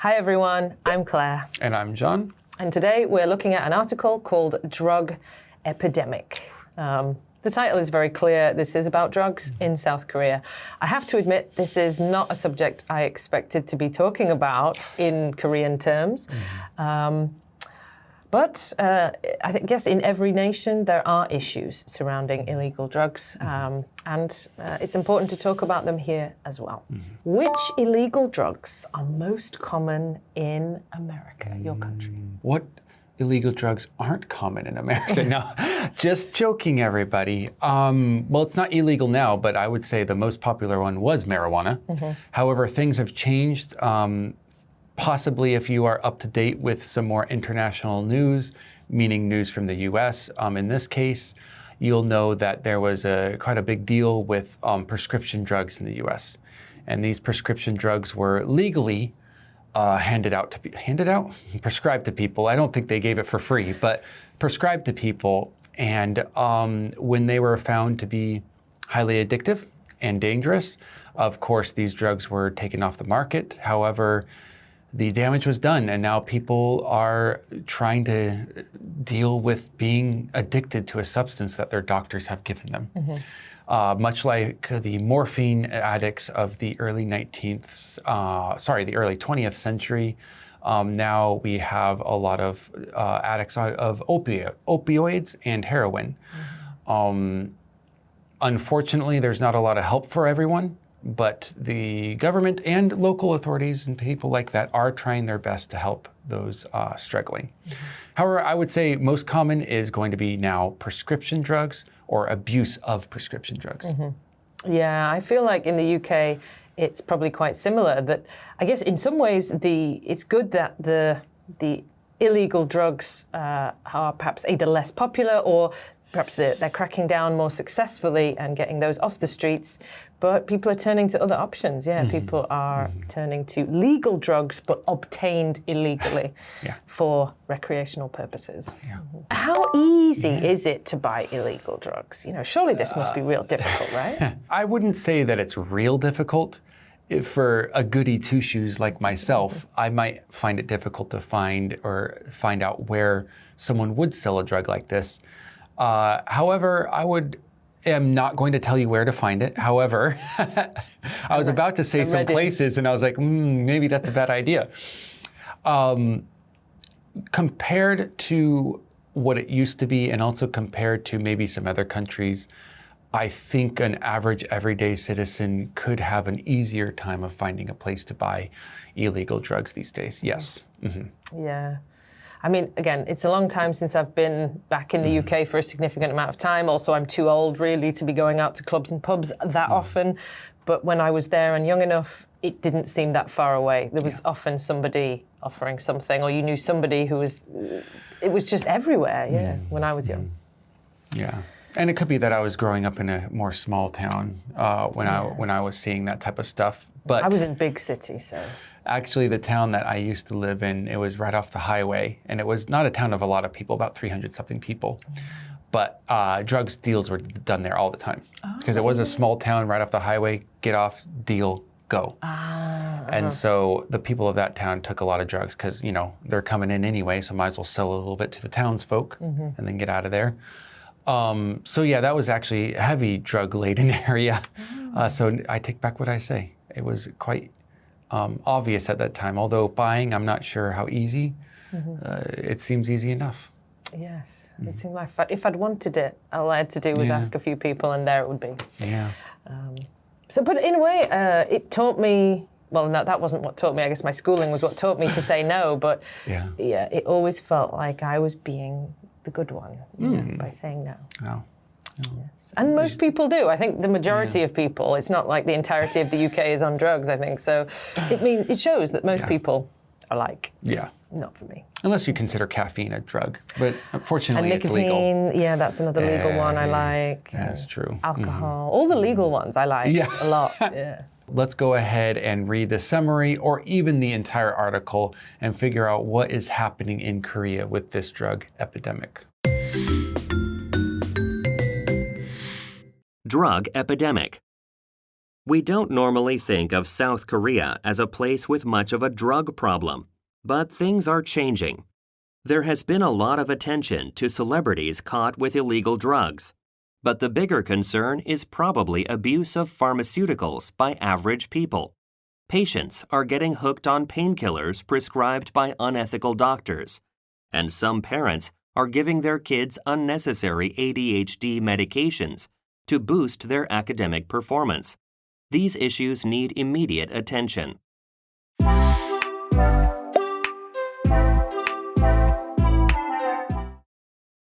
Hi everyone, I'm Claire. And I'm John. And today we're looking at an article called Drug Epidemic. The title is very clear. This is about drugs in South Korea. I have to admit, this is not a subject I expected to be talking about in Korean terms. But I guess in every nation there are issues surrounding illegal drugs, and it's important to talk about them here as well. Which illegal drugs are most common in America, your country? What illegal drugs aren't common in America? No, just joking, everybody. Well, it's not illegal now, but I would say the most popular one was marijuana. However, things have changed. Possibly if you are up to date with some more international news, meaning news from the US, in this case, you'll know that there was quite a big deal with prescription drugs in the US. And these prescription drugs were legally prescribed to people. I don't think they gave it for free, but prescribed to people. And when they were found to be highly addictive and dangerous, of course, these drugs were taken off the market. However, the damage was done, and now people are trying to deal with being addicted to a substance that their doctors have given them. Much like the morphine addicts of the early 20th century, now we have a lot of addicts of opioids and heroin. Unfortunately, there's not a lot of help for everyone. But the government and local authorities and people like that are trying their best to help those struggling. However, I would say most common is going to be now prescription drugs or abuse of prescription drugs. Yeah, I feel like in the UK, it's probably quite similar. That I guess in some ways, it's good that the illegal drugs are perhaps either less popular or perhaps they're cracking down more successfully and getting those off the streets, but people are turning to other options. Yeah, people are turning to legal drugs, but obtained illegally for recreational purposes. How easy is it to buy illegal drugs? You know, surely this must be real difficult, right? I wouldn't say that it's real difficult. For a goody two-shoes like myself, I might find it difficult to find out where someone would sell a drug like this. However, am not going to tell you where to find it. However, I was about to say some places and I was like, maybe that's a bad idea. Compared to what it used to be and also compared to maybe some other countries, I think an average everyday citizen could have an easier time of finding a place to buy illegal drugs these days. Yes. Yeah. I mean, again, it's a long time since I've been back in the UK for a significant amount of time. Also, I'm too old, really, to be going out to clubs and pubs that often. But when I was there and young enough, it didn't seem that far away. There was often somebody offering something, or you knew somebody who was... It was just everywhere, when I was young. Yeah. And it could be that I was growing up in a more small town when I was seeing that type of stuff. But I was in big city, so... Actually, the town that I used to live in, it was right off the highway, and it was not a town of a lot of people, about 300-something people. But drugs deals were done there all the time because it was a small town right off the highway. Get off, deal, go. And so the people of that town took a lot of drugs because they're coming in anyway, so might as well sell a little bit to the townsfolk and then get out of there. So yeah, that was actually a heavy drug-laden area. So I take back what I say. It was quite obvious at that time. Although buying, I'm not sure how easy. It seems easy enough. Yes, it seemed like if I'd wanted it, all I had to do was ask a few people, and there it would be. Yeah. But in a way, it taught me. Well, no, that wasn't what taught me. I guess my schooling was what taught me to say no. But it always felt like I was being the good one by saying no. Wow. Yes. And most people do. I think the majority of people, it's not like the entirety of the UK is on drugs, I think. So it shows that most people are like, not for me. Unless you consider caffeine a drug. But unfortunately, and it's legal. nicotine, that's another legal one I like. That's true. Alcohol. All the legal ones I like a lot. Let's go ahead and read the summary or even the entire article and figure out what is happening in Korea with this drug epidemic. Drug epidemic. We don't normally think of South Korea as a place with much of a drug problem, but things are changing. There has been a lot of attention to celebrities caught with illegal drugs, but the bigger concern is probably abuse of pharmaceuticals by average people. Patients are getting hooked on painkillers prescribed by unethical doctors, and some parents are giving their kids unnecessary ADHD medications to boost their academic performance. These issues need immediate attention.